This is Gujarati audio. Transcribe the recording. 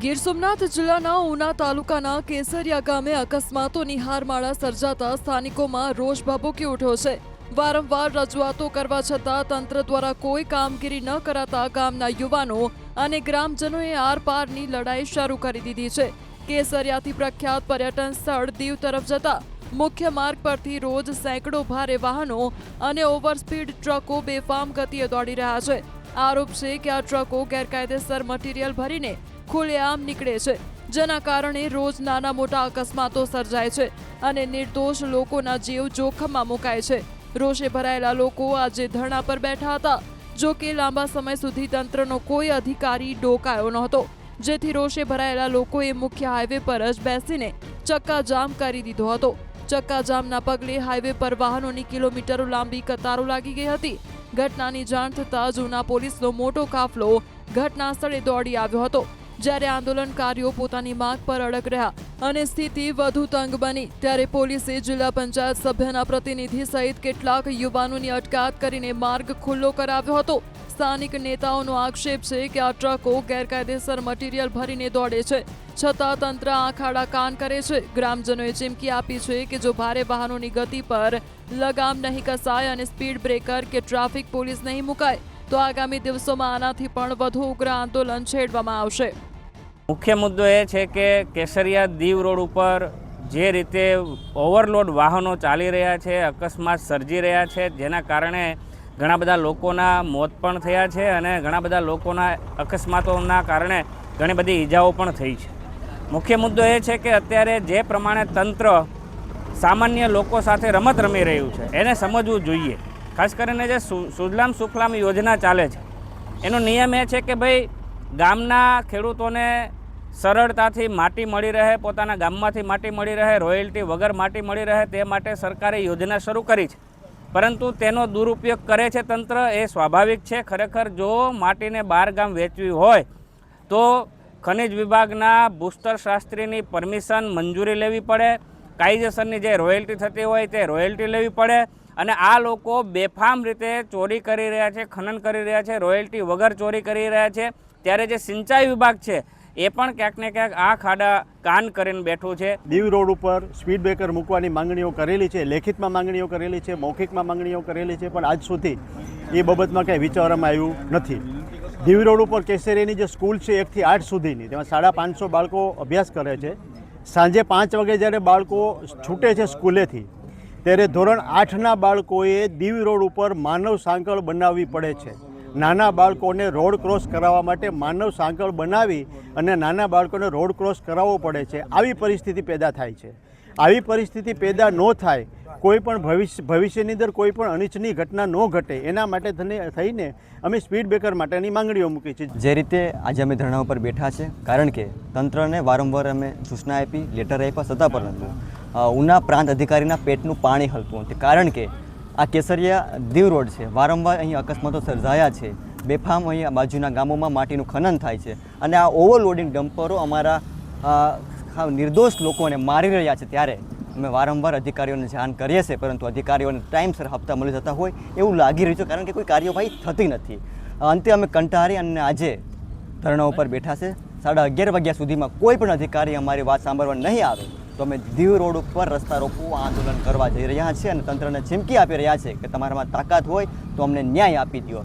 ગીર સોમનાથ જિલ્લાના ઉના તાલુકાના કેસરિયા ગામે અકસ્માતોની હારમાળા સર્જાતા સ્થાનિકોમાં રોષ ભભૂકી ઉઠ્યો છે। વારંવાર રજૂઆતો કરવા છતાં તંત્ર દ્વારા કોઈ કામગીરી ન કરાતા ગામના યુવાનો અને ગ્રામજનોએ આરપારની લડાઈ શરૂ કરી દીધી છે। કેસરિયાથી પ્રખ્યાત પર્યટન સ્થળ દીવ તરફ જતા મુખ્ય માર્ગ પરથી રોજ સેંકડો ભારે વાહનો અને ઓવરસ્પીડ ટ્રકો બેફામ ગતિએ દોડી રહ્યા છે। આરોપ છે કે આ ટ્રકો ગેરકાયદેસર મટીરીયલ ભરીને ખુલ્લેઆમ નીકળે છે, જેના કારણે રોજ નાના મોટા અકસ્માતો સર્જાય છે અને નિર્દોષ લોકોના જીવ જોખમમાં મુકાય છે। રોષે ભરાયેલા લોકો આજે ધરણા પર બેઠા હતા, જો કે લાંબા સમય સુધી તંત્રનો કોઈ અધિકારી ડોકાયો નહોતો, જેથી રોષે ભરાયેલા લોકોએ મુખ્ય હાઈવે પર જ બેસીને ચક્કાજામ કરી દીધો હતો। ચક્કાજામના પગલે હાઈવે પર વાહનોની કિલોમીટરો લાંબી કતારો લાગી ગઈ હતી। ઘટનાની જાણ થતાં જ ઉના પોલીસનો મોટો કાફલો ઘટના સ્થળે દોડી આવ્યો હતો, જ્યારે આંદોલનકારીઓ પોતાની માંગ પર અડગ રહ્યા અને સ્થિતિ વધુ તંગ બની ત્યારે પોલીસે જિલ્લા પંચાયત સભ્યના પ્રતિનિધિ સહિત કેટલાક યુવાનોની અટકાયત કરીને માર્ગ ખુલ્લો કરાવ્યો હતો। સ્થાનિક નેતાઓનો આક્ષેપ છે કે આ ટ્રકો ગેરકાયદેસર મટીરીયલ ભરીને દોડે છે, છતાં તંત્ર આંખ આડા કાન કરે છે। ગ્રામજનોએ ચીમકી આપી છે કે જો ભારે વાહનોની ગતિ પર લગામ નહીં કસાય અને સ્પીડ બ્રેકર કે ટ્રાફિક પોલીસ નહીં મુકાય તો આગામી દિવસોમાં આનાથી પણ વધુ ઉગ્ર આંદોલન છેડવામાં આવશે। મુખ્ય મુદ્દો એ છે કે કેસરિયા દીવ રોડ ઉપર જે રીતે ઓવરલોડ વાહનો ચાલી રહ્યા છે, અકસ્માત સર્જી રહ્યા છે, જેના કારણે ઘણા બધા લોકોના મોત પણ થયા છે અને ઘણા બધા લોકોના અકસ્માતોના કારણે ઘણી બધી ઈજાઓ પણ થઈ છે। મુખ્ય મુદ્દો એ છે કે અત્યારે જે પ્રમાણે તંત્ર સામાન્ય લોકો સાથે રમત રમી રહ્યું છે એને સમજવું જોઈએ। ખાસ કરીને જે સુજલામ સુફલામ યોજના ચાલે છે એનો નિયમ એ છે કે ભાઈ ગામના ખેડૂતોને સરળતાથી માટી મળી રહે, પોતાના ગામમાંથી માટી મળી રહે, રોયલ્ટી વગર માટી મળી રહે, તે માટે સરકારે યોજના શરૂ કરી છે, પરંતુ તેનો દુરુપયોગ કરે છે તંત્ર, એ સ્વાભાવિક છે। ખરેખર જો માટીને બહાર ગામ વેચવી હોય તો ખનિજ વિભાગના ભૂસ્તર શાસ્ત્રીની પરમિશન મંજૂરી લેવી પડે, કાયદેસરની જે રોયલ્ટી થતી હોય તે રોયલ્ટી લેવી પડે અને આ લોકો બેફામ રીતે ચોરી કરી રહ્યા છે, ખનન કરી રહ્યા છે, રોયલ્ટી વગર ચોરી કરી રહ્યા છે। ત્યારે જે સિંચાઈ વિભાગ છે એ પણ ક્યાંક ને ક્યાંક આંખ આડા કાન કરીને બેઠું છે। દીવ રોડ ઉપર સ્પીડ બ્રેકર મૂકવાની માંગણીઓ કરેલી છે, લેખિતમાં માંગણીઓ કરેલી છે, મૌખિકમાં માંગણીઓ કરેલી છે, પણ આજ સુધી એ બાબતમાં કંઈ વિચારવામાં આવ્યું નથી। દીવ રોડ ઉપર કેસરિયાની જે સ્કૂલ છે 1 થી 8 સુધીની, તેમાં 550 બાળકો અભ્યાસ કરે છે। સાંજે 5 વાગે જ્યારે બાળકો છૂટે છે સ્કૂલેથી ત્યારે ધોરણ 8ના બાળકોએ દીવ રોડ ઉપર માનવ સાંકળ બનાવવી પડે છે। નાના બાળકોને રોડ ક્રોસ કરાવવા માટે માનવ સાંકળ બનાવી અને નાના બાળકોને રોડ ક્રોસ કરાવવો પડે છે। આવી પરિસ્થિતિ પેદા થાય છે। આવી પરિસ્થિતિ પેદા ન થાય, કોઈ પણ ભવિષ્યની અંદર કોઈ પણ અનિચ્છનીય ઘટના ન ઘટે, એના માટે થઈને અમે સ્પીડ બ્રેકર માટેની માંગણીઓ મૂકી છે। જે રીતે આજે અમે ધરણા ઉપર બેઠા છે, કારણ કે તંત્રને વારંવાર અમે સૂચના આપી, લેટર આપ્યા, છતાં પરંતુ ઉના પ્રાંત અધિકારીના પેટનું પાણી હલતું નથી। કારણ કે આ કેસરિયા દીવ રોડ છે, વારંવાર અહીં અકસ્માતો સર્જાયા છે, બેફામ અહીં બાજુના ગામોમાં માટીનું ખનન થાય છે અને આ ઓવરલોડિંગ ડમ્પરો અમારા નિર્દોષ લોકોને મારી રહ્યા છે। ત્યારે અમે વારંવાર અધિકારીઓને જાણ કરીએ છીએ, પરંતુ અધિકારીઓને ટાઈમસર હપ્તા મળી જતા હોય એવું લાગી રહ્યું છે, કારણ કે કોઈ કાર્યવાહી થતી નથી। અંતે અમે કંટાળી અને આજે ધરણા ઉપર બેઠા છે। 11:30 વાગ્યા સુધીમાં કોઈ પણ અધિકારી અમારી વાત સાંભળવા નહીં આવે તો અમે દીવ રોડ ઉપર રસ્તા રોકવું આંદોલન કરવા જઈ રહ્યા છીએ અને તંત્રને ચીમકી આપી રહ્યા છે કે તમારામાં તાકાત હોય તો અમને ન્યાય આપી દો।